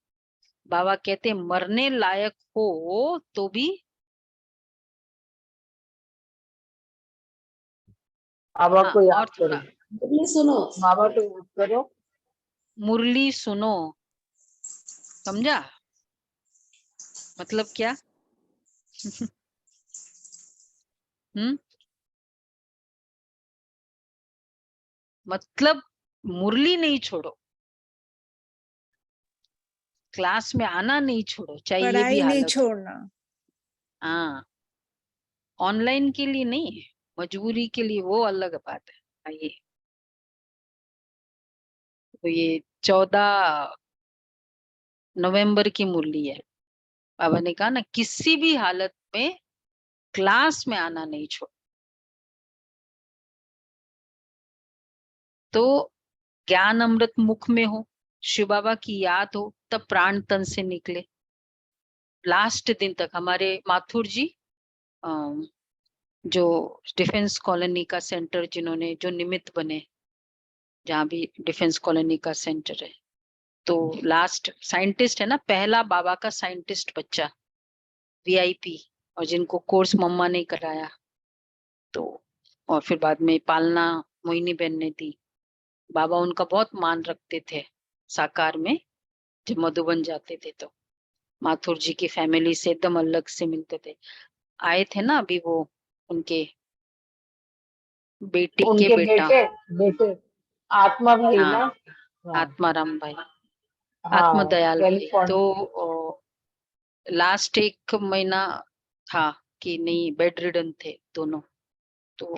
A: बाबा कहते हैं मरने लायक हो तो भी
B: बाबा को
A: और
B: याद
A: थोड़ा
B: करो,
E: ये सुनो।
B: बाबा को याद करो।
A: मुरली सुनो। समझा मतलब क्या? मतलब मुरली नहीं छोड़ो, क्लास में आना नहीं छोड़ो, चाहे ये भी
D: पढ़ाई नहीं
A: हालत हो।
D: छोड़ना।
A: हाँ, ऑनलाइन के लिए नहीं, मजबूरी के लिए वो अलग बात है। आइए, तो ये 14 नवंबर की मुरली है। बाबा ने कहा ना किसी भी हालत में क्लास में आना नहीं छोड़ो। तो ज्ञान अमृत मुख में हो, शिव बाबा की याद हो, तब प्राण तन से निकले। लास्ट दिन तक हमारे माथुर जी जो डिफेंस कॉलोनी का सेंटर, जिन्होंने जो निमित्त बने, जहाँ भी डिफेंस कॉलोनी का सेंटर है, तो लास्ट साइंटिस्ट है ना, पहला बाबा का साइंटिस्ट बच्चा, वीआईपी, और जिनको कोर्स मम्मा ने कराया। तो और फिर बाद में पालना मोहिनी बहन ने दी। बाबा उनका बहुत मान रखते थे साकार में। जब मधुबन जाते थे तो माथुर जी की फैमिली से एकदम अलग से मिलते थे। आए थे ना अभी वो उनके बेटी के
B: उनके
A: बेटा,
B: बेटे आत्मा भाई
A: हाँ
B: ना। हाँ
A: आत्माराम भाई,
B: हाँ,
A: आत्मदयाल भाई।
B: कैलिफोर्न।
A: तो लास्ट एक महीना था कि नहीं, बेड रिडन थे दोनों। तो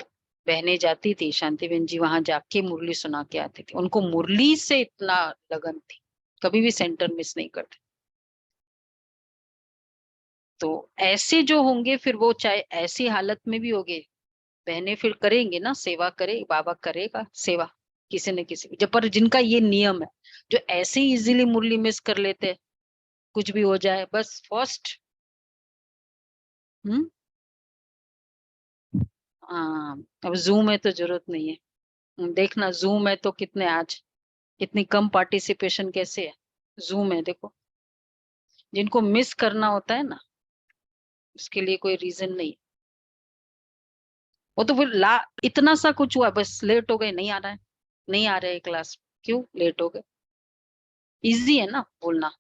A: बहनें जाती थी, शांति बहन जी वहां जाके मुरली सुना के आती थी। उनको मुरली से इतना लगन थी, कभी भी सेंटर मिस नहीं करते। तो ऐसे जो होंगे फिर वो चाहे ऐसी हालत में भी होंगे, बहनें फिर करेंगे ना, सेवा करे, बाबा करेगा सेवा किसी न किसी। जब पर जिनका ये नियम है, जो ऐसे इजीली मुरली मिस कर लेते हैं, कुछ भी हो जाए बस फर्स्ट। हाँ, अब जूम है तो जरूरत नहीं है। देखना जूम है तो कितने आज इतनी कम पार्टिसिपेशन कैसे है। जूम है देखो, जिनको मिस करना होता है ना, उसके लिए कोई रीजन नहीं। वो तो फिर इतना सा कुछ हुआ, बस लेट हो गए, नहीं आ रहा है, नहीं आ रहे है क्लास, क्यों लेट हो गए। इजी है ना बोलना।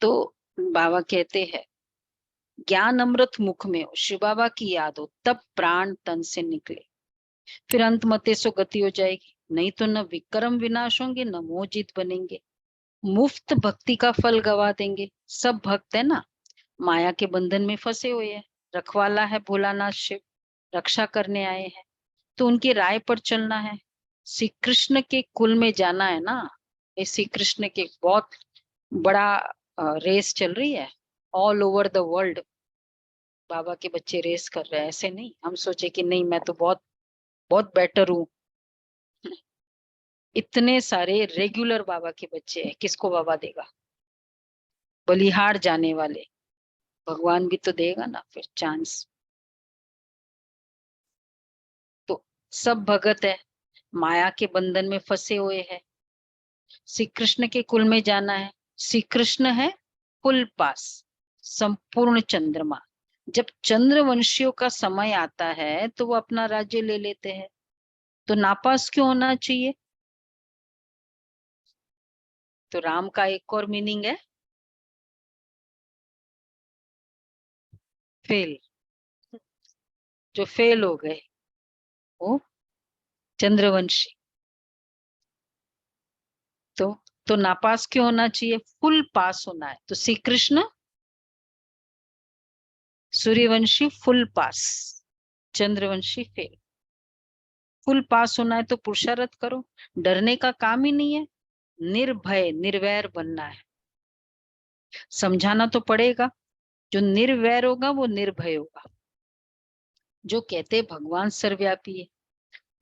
A: तो बाबा कहते हैं ज्ञान अमृत मुख में हो, शिव बाबा की याद हो, तब प्राण तन से निकले, फिर अंत मते सो गति हो जाएगी। नहीं तो न विक्रम विनाश होंगे, न मोह जीत बनेंगे, मुफ्त भक्ति का फल गवा देंगे। सब भक्त है ना, माया के बंधन में फंसे हुए हैं। रखवाला है भोलानाथ शिव, रक्षा करने आए हैं, तो उनकी राय पर चलना है। श्री कृष्ण के कुल में जाना है ना। ये श्री कृष्ण के बहुत बड़ा रेस चल रही है ऑल ओवर द वर्ल्ड। बाबा के बच्चे रेस कर रहे हैं, ऐसे नहीं हम सोचे कि नहीं मैं तो बहुत बहुत बेटर हूँ। इतने सारे रेगुलर बाबा के बच्चे हैं, किसको बाबा देगा। बलिहार जाने वाले भगवान भी तो देगा ना फिर चांस। तो सब भगत है, माया के बंधन में फंसे हुए हैं। श्री कृष्ण के कुल में जाना है। श्री कृष्ण है कुल पास, संपूर्ण चंद्रमा। जब चंद्रवंशियों का समय आता है तो वो अपना राज्य ले लेते हैं। तो नापास क्यों होना चाहिए। तो राम का एक और मीनिंग है फेल। जो फेल हो गए वो चंद्रवंशी। तो नापास क्यों होना चाहिए, फुल पास होना है। तो श्री कृष्ण सूर्यवंशी फुल पास, चंद्रवंशी फेल। फुल पास होना है तो पुरुषार्थ करो, डरने का काम ही नहीं है। निर्भय निर्वैर बनना है। समझाना तो पड़ेगा, जो निर्वैर होगा वो निर्भय होगा। जो कहते भगवान सर्वव्यापी है,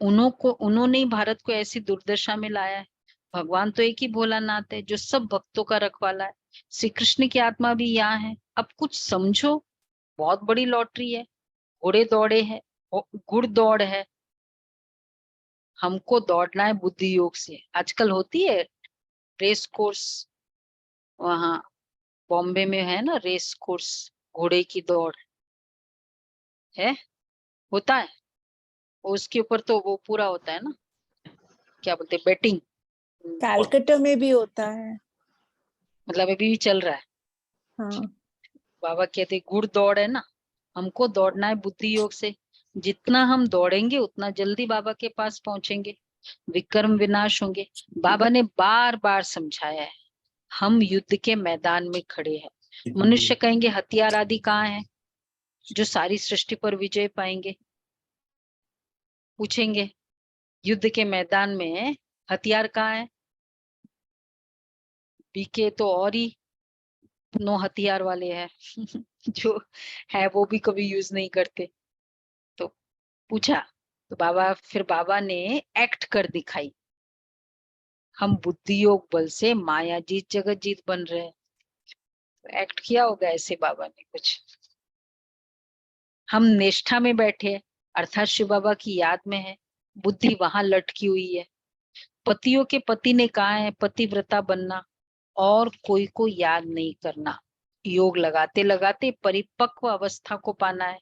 A: उन्होंने ही भारत को ऐसी दुर्दशा में लाया है। भगवान तो एक ही भोलानाथ है जो सब भक्तों का रखवाला है। श्री कृष्ण की आत्मा भी यहाँ है। अब कुछ समझो, बहुत बड़ी लॉटरी है, घोड़े दौड़े है, गुड़ दौड़ है। हमको दौड़ना है बुद्धि योग से। आजकल होती है रेस कोर्स, वहां बॉम्बे में है ना रेस कोर्स, घोड़े की दौड़ है, होता है। उसके ऊपर तो वो पूरा होता है ना, क्या बोलते बेटिंग।
D: कैलकाटा में भी होता है।
A: मतलब अभी भी चल रहा है।
D: हाँ,
A: बाबा कहते गुड़ दौड़ है ना, हमको दौड़ना है बुद्धि योग से। जितना हम दौड़ेंगे उतना जल्दी बाबा के पास पहुंचेंगे, विक्रम विनाश होंगे। बाबा ने बार बार समझाया है, हम युद्ध के मैदान में खड़े हैं। मनुष्य कहेंगे हथियार आदि कहाँ है जो सारी सृष्टि पर विजय पाएंगे। पूछेंगे युद्ध के मैदान में हथियार कहाँ है। बीके तो और ही नो हथियार वाले हैं जो है वो भी कभी यूज नहीं करते। तो पूछा, तो बाबा ने एक्ट कर दिखाई। हम बुद्धि योग बल से माया जीत जगत जीत बन रहे हैं। तो एक्ट किया होगा ऐसे बाबा ने कुछ। हम निष्ठा में बैठे हैं, अर्थात शिव बाबा की याद में है, बुद्धि वहां लटकी हुई है। पतियों के पति ने कहा है पतिव्रता बनना और कोई को याद नहीं करना। योग लगाते लगाते परिपक्व अवस्था को पाना है।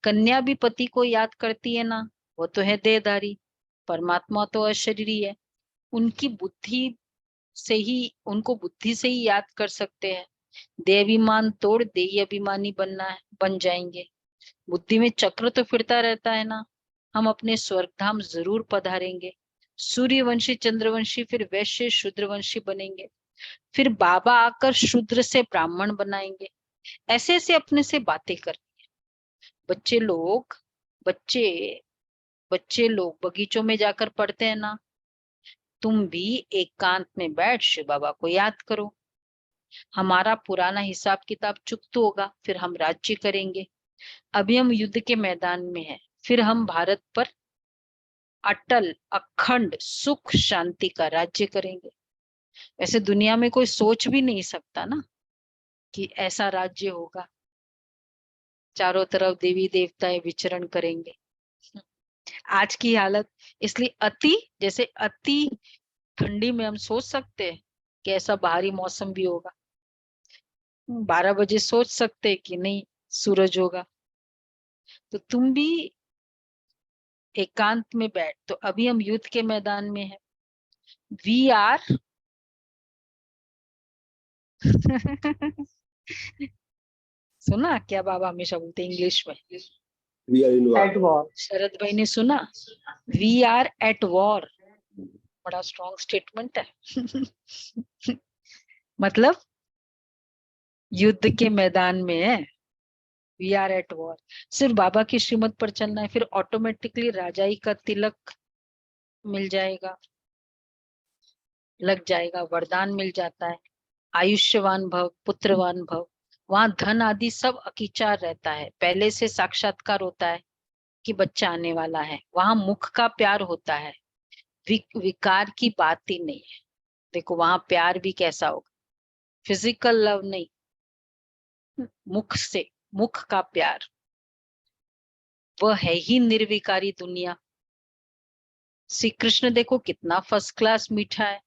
A: कन्या भी पति को याद करती है ना, वो तो है देहधारी, परमात्मा तो अशरीरी है। उनकी बुद्धि से ही, उनको बुद्धि से ही याद कर सकते हैं। देहाभिमान तोड़ देही अभिमानी बन जाएंगे। बुद्धि में चक्र तो फिरता रहता है ना। हम अपने स्वर्ग धाम जरूर पधारेंगे। सूर्यवंशी चंद्रवंशी फिर वैश्य शूद्रवंशी बनेंगे। फिर बाबा आकर शूद्र से ब्राह्मण बनाएंगे। ऐसे ऐसे अपने से बातें करनी है। बच्चे लोग बगीचों में जाकर पढ़ते हैं ना। तुम भी एकांत में बैठ शिव बाबा को याद करो। हमारा पुराना हिसाब किताब चुकत होगा, फिर हम राज्य करेंगे। अभी हम युद्ध के मैदान में हैं, फिर हम भारत पर अटल अखंड सुख शांति का राज्य करेंगे। वैसे दुनिया में कोई सोच भी नहीं सकता ना कि ऐसा राज्य होगा। चारों तरफ देवी देवताएं विचरण करेंगे। आज की हालत, इसलिए अति ठंडी में हम सोच सकते हैं कि ऐसा बाहरी मौसम भी होगा। 12 बजे सोच सकते हैं कि नहीं सूरज होगा। तो तुम भी एकांत में बैठ। तो अभी हम युद्ध के मैदान में हैं। वी आर सुना क्या बाबा हमेशा बोलते इंग्लिश में?
G: We are in war.
B: At war.
A: शरद भाई ने सुना वी आर एट वॉर। बड़ा स्ट्रॉन्ग स्टेटमेंट है। मतलब युद्ध के मैदान में है। We are at war. सिर्फ बाबा की श्रीमत पर चलना है, फिर ऑटोमेटिकली राजाई का तिलक मिल जाएगा, लग जाएगा, वरदान मिल जाता है। आयुष्यवान भव, पुत्रवान भव। वहां धन आदि सब अकीचार रहता है। पहले से साक्षात्कार होता है कि बच्चा आने वाला है। वहां मुख का प्यार होता है, विकार की बात ही नहीं है। देखो वहां प्यार भी कैसा होगा, फिजिकल लव नहीं, मुख का प्यार। वह है ही निर्विकारी दुनिया। श्री कृष्ण देखो कितना फर्स्ट क्लास मीठा है।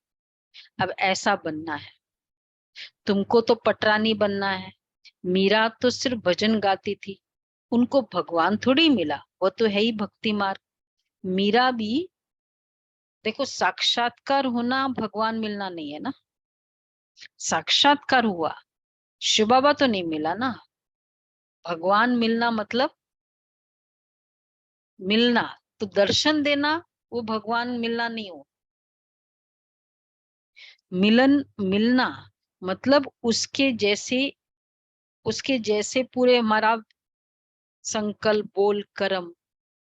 A: अब ऐसा बनना है। तुमको तो पटरानी बनना है। मीरा तो सिर्फ भजन गाती थी, उनको भगवान थोड़ी मिला, वो तो है ही भक्ति मार्ग। मीरा भी देखो साक्षात्कार होना भगवान मिलना नहीं है ना। साक्षात्कार हुआ, शिव बाबा तो नहीं मिला ना। भगवान मिलना मतलब मिलना, तो दर्शन देना वो भगवान मिलना नहीं हो। मिलना मतलब उसके जैसे पूरे हमारा संकल्प बोल कर्म,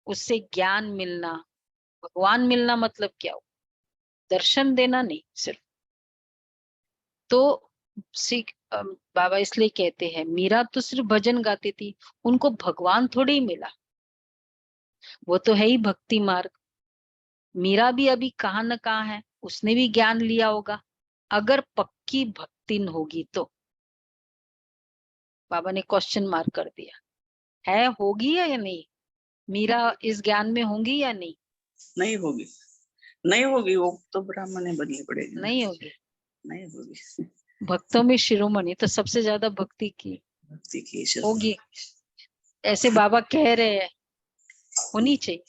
A: उससे ज्ञान मिलना। भगवान मिलना मतलब क्या हो? दर्शन देना नहीं सिर्फ। तो बाबा इसलिए कहते हैं मीरा तो सिर्फ भजन गाती थी, उनको भगवान थोड़ी मिला, वो तो है ही भक्ति मार्ग। मीरा भी अभी कहाँ न कहाँ है, उसने भी ज्ञान लिया होगा। अगर पक्की भक्तिन होगी तो। बाबा ने क्वेश्चन मार्क कर दिया है, होगी या नहीं? मीरा इस ज्ञान में होंगी या नहीं?
H: नहीं होगी, नहीं होगी। वो तो ब्राह्मण है, बननी पड़ेगी।
A: नहीं होगी।
H: नहीं होगी।
A: भक्तों में शिरोमणि तो सबसे ज्यादा भक्ति की होगी, ऐसे बाबा कह रहे हैं। होनी चाहिए,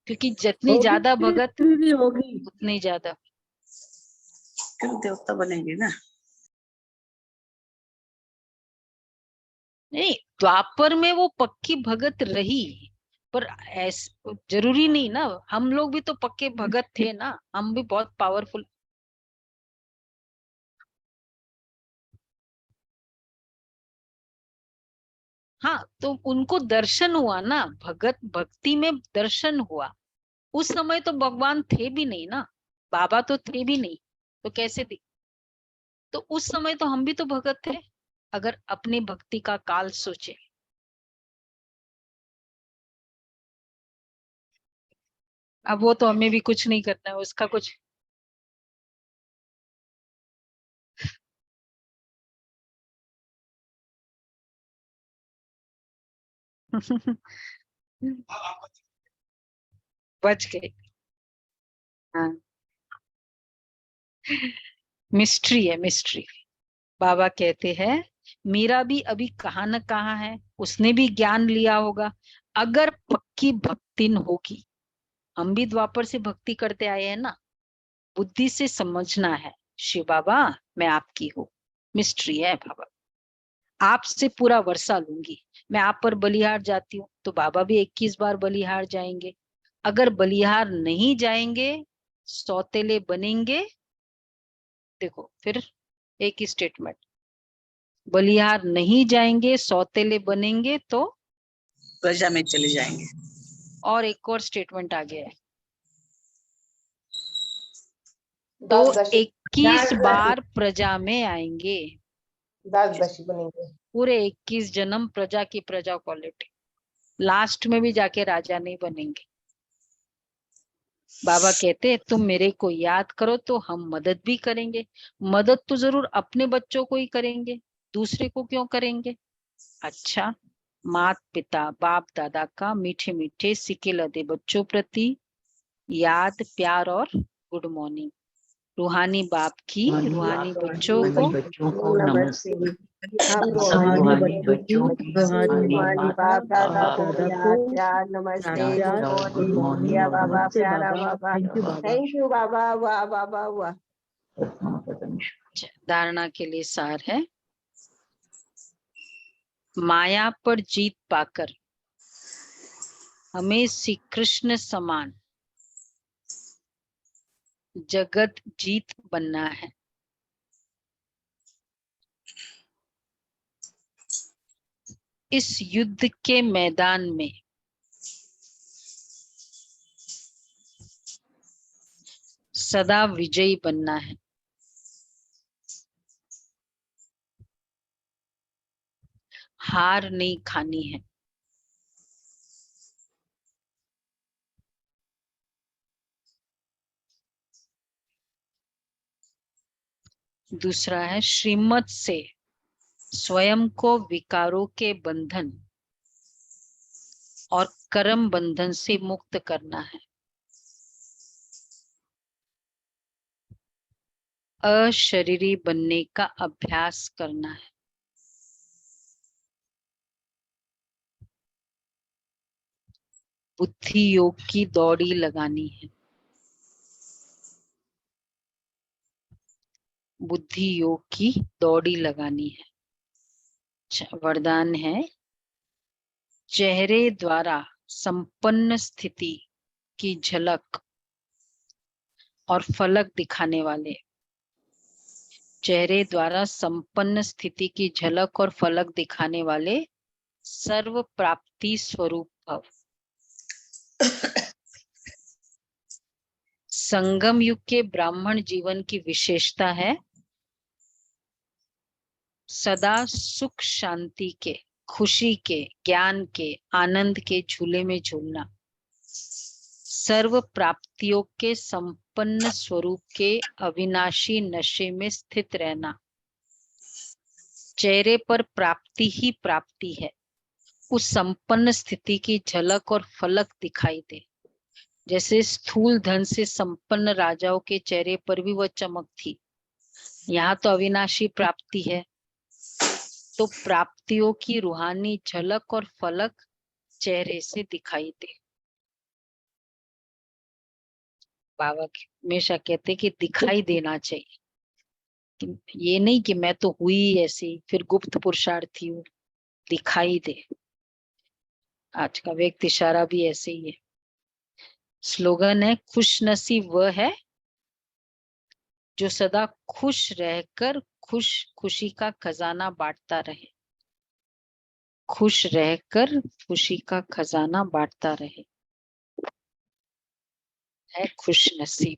A: क्योंकि जितनी ज्यादा भगत
E: भी होगी।
A: उतनी ज्यादा
H: क्यों देवता बनेंगे ना।
A: नहीं। द्वापर में वो पक्की भगत रही, पर जरूरी नहीं ना। हम लोग भी तो पक्के भगत थे ना, हम भी बहुत पावरफुल। हाँ, तो उनको दर्शन हुआ ना, भक्ति में दर्शन हुआ। उस समय तो भगवान थे भी नहीं ना, बाबा तो थे भी नहीं, तो कैसे थे? तो उस समय तो हम भी तो भगत थे, अगर अपनी भक्ति का काल सोचे। अब वो तो हमें भी कुछ नहीं करना है, उसका कुछ बच गए। हाँ, मिस्ट्री है, मिस्ट्री। बाबा कहते हैं मीरा भी अभी कहाँ न कहाँ है, उसने भी ज्ञान लिया होगा। अगर पक्की भक्तिन होगी, हम भी द्वापर से भक्ति करते आए हैं ना। बुद्धि से समझना है, शिव बाबा मैं आपकी हूँ, मिस्ट्री है बाबा, आपसे पूरा वर्षा लूंगी। मैं आप पर बलिहार जाती हूँ तो बाबा भी 21 बार बलिहार जाएंगे। अगर बलिहार नहीं जाएंगे सौतेले बनेंगे। देखो फिर एक ही स्टेटमेंट, बलिहार नहीं जाएंगे सौतेले बनेंगे तो,
H: प्रजा में चले जाएंगे।
A: और एक और स्टेटमेंट आ गया है,
B: दास
A: तो
B: दासी
A: 21 बार प्रजा में आएंगे।
B: दास दासी बनेंगे।
A: पूरे 21 जन्म प्रजा की प्रजा क्वालिटी, लास्ट में भी जाके राजा नहीं बनेंगे। बाबा कहते हैं तुम मेरे को याद करो तो हम मदद भी करेंगे। मदद तो जरूर अपने बच्चों को ही करेंगे, दूसरे को क्यों करेंगे। अच्छा, माता पिता बाप दादा का मीठे मीठे सिके लदे बच्चों प्रति याद प्यार और गुड मॉर्निंग। रूहानी बाप की रूहानी बच्चों को
E: नमस्ते। हम
D: रूहानी
E: रूहानी
D: बच्चों
E: बच्चों
D: की
E: को
D: रूहानी
E: रूहानी
D: माता
E: बाप दादा को
D: दादा
E: याद
D: को
E: प्यार नमस्ते
D: प्यार
E: गुड
D: गुड
E: मॉर्निंग
D: मॉर्निंग।
E: शुक्रिया बाबा
D: नमस्ते
E: प्यारा
D: बाबा,
E: बाबा
D: थैंक यू बाबा।
E: थैंक यू बाबा वाह बाबा वाह।
A: धारणा के लिए सार है, माया पर जीत पाकर हमें श्री कृष्ण समान जगत जीत बनना है। इस युद्ध के मैदान में सदा विजयी बनना है। हार नहीं खानी है। दूसरा है, श्रीमत से स्वयं को विकारों के बंधन और कर्म बंधन से मुक्त करना है। अशरीरी बनने का अभ्यास करना है। बुद्धि योग की दौड़ी लगानी है। बुद्धि योग की दौड़ी लगानी है। अच्छा, वरदान है, चेहरे द्वारा संपन्न स्थिति की झलक और फलक दिखाने वाले, चेहरे द्वारा संपन्न स्थिति की झलक और फलक दिखाने वाले सर्व प्राप्ति स्वरूप भव। संगम युग के ब्राह्मण जीवन की विशेषता है सदा सुख शांति के, खुशी के, ज्ञान के, आनंद के झूले में झूलना, सर्व प्राप्तियों के संपन्न स्वरूप के अविनाशी नशे में स्थित रहना। चेहरे पर प्राप्ति ही प्राप्ति है, उस संपन्न स्थिति की झलक और फलक दिखाई दे। जैसे स्थूल धन से संपन्न राजाओं के चेहरे पर भी वह चमक थी, यहाँ तो अविनाशी प्राप्ति है, तो प्राप्तियों की रूहानी झलक और फलक चेहरे से दिखाई दे। बाबा हमेशा कहते कि दिखाई देना चाहिए, कि ये नहीं कि मैं तो हुई ऐसी फिर गुप्त पुरुषार्थी हूँ, दिखाई दे। आज का व्यक्ति इशारा भी ऐसे ही है। स्लोगन है, खुश नसीब वह है जो सदा खुश रहकर खुशी का खजाना बांटता रहे। खुश रहकर खुशी का खजाना बांटता रहे, है खुश नसीब।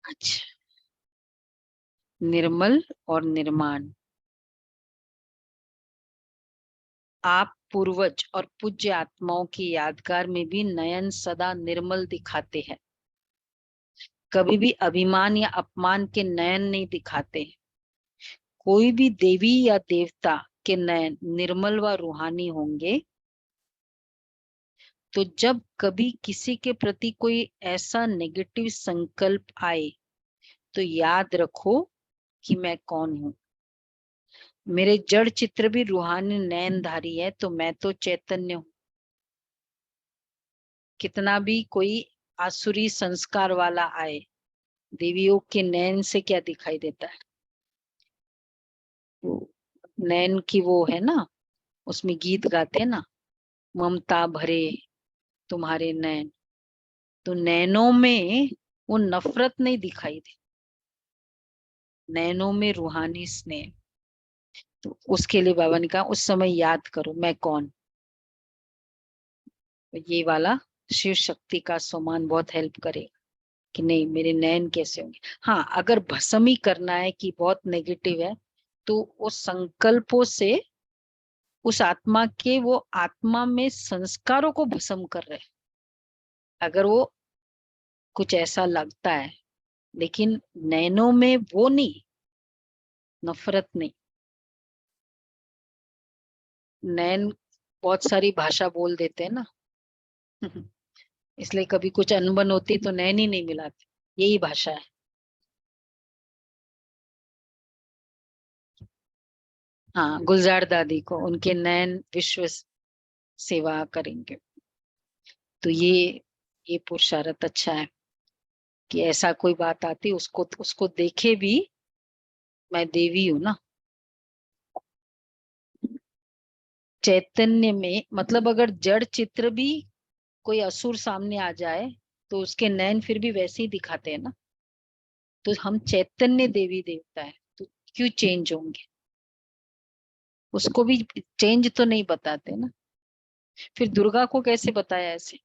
A: अच्छा, निर्मल और निर्माण। आप पूर्वज और पूज्य आत्माओं की यादगार में भी नयन सदा निर्मल दिखाते हैं, कभी भी अभिमान या अपमान के नयन नहीं दिखाते। कोई भी देवी या देवता के नयन निर्मल व रूहानी होंगे, तो जब कभी किसी के प्रति कोई ऐसा नेगेटिव संकल्प आए तो याद रखो कि मैं कौन हूं। मेरे जड़ चित्र भी रूहानी नयनधारी है, तो मैं तो चैतन्य हूं। कितना भी कोई आसुरी संस्कार वाला आए देवियों के नैन से क्या दिखाई देता है? वो नैन की वो है ना, उसमें गीत गाते हैं ना, ममता भरे तुम्हारे नैन। तो नैनों में वो नफरत नहीं दिखाई दे, नैनों में रूहानी स्नेह। तो उसके लिए बाबा ने कहा उस समय याद करो मैं कौन। तो ये वाला शिव शक्ति का सम्मान बहुत हेल्प करेगा कि नहीं मेरे नैन कैसे होंगे। हाँ, अगर भस्म ही करना है कि बहुत नेगेटिव है, तो उस संकल्पों से उस आत्मा के वो आत्मा में संस्कारों को भस्म कर रहे हैं, अगर वो कुछ ऐसा लगता है। लेकिन नैनों में वो नहीं, नफरत नहीं। नैन बहुत सारी भाषा बोल देते हैं ना इसलिए कभी कुछ अनबन होती तो नैन ही नहीं मिलाते, यही भाषा है। हाँ, गुलजार दादी को उनके नैन विश्व सेवा करेंगे। तो ये पुरुषार्थ अच्छा है कि ऐसा कोई बात आती उसको देखे भी मैं देवी हूं ना। चैतन्य में मतलब अगर जड़ चित्र भी कोई असुर सामने आ जाए तो उसके नैन फिर भी वैसे ही दिखाते हैं ना। तो हम चैतन्य देवी देवता है तो क्यों चेंज होंगे? उसको भी चेंज तो नहीं बताते ना। फिर दुर्गा को कैसे बताया ऐसे?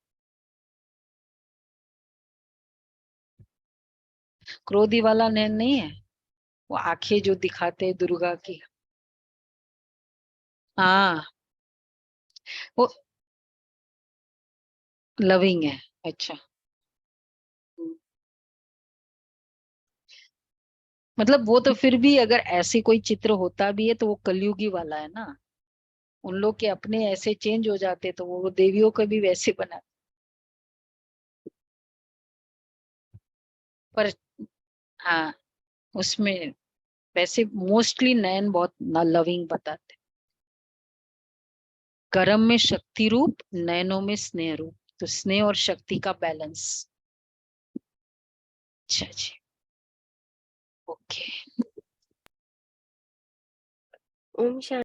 A: क्रोधी वाला नैन नहीं है, वो आंखें जो दिखाते हैं दुर्गा की। हाँ, वो लविंग है। अच्छा, मतलब वो तो फिर भी अगर ऐसे कोई चित्र होता भी है तो वो कलयुगी वाला है ना। उन लोग के अपने ऐसे चेंज हो जाते तो वो देवियों को भी वैसे बना। पर हाँ, उसमें वैसे मोस्टली नयन बहुत लविंग बताते। कर्म में शक्ति रूप, नयनों में स्नेह रूप। तो स्नेह और शक्ति का बैलेंस। अच्छा जी, ओके।
E: ओम शांति।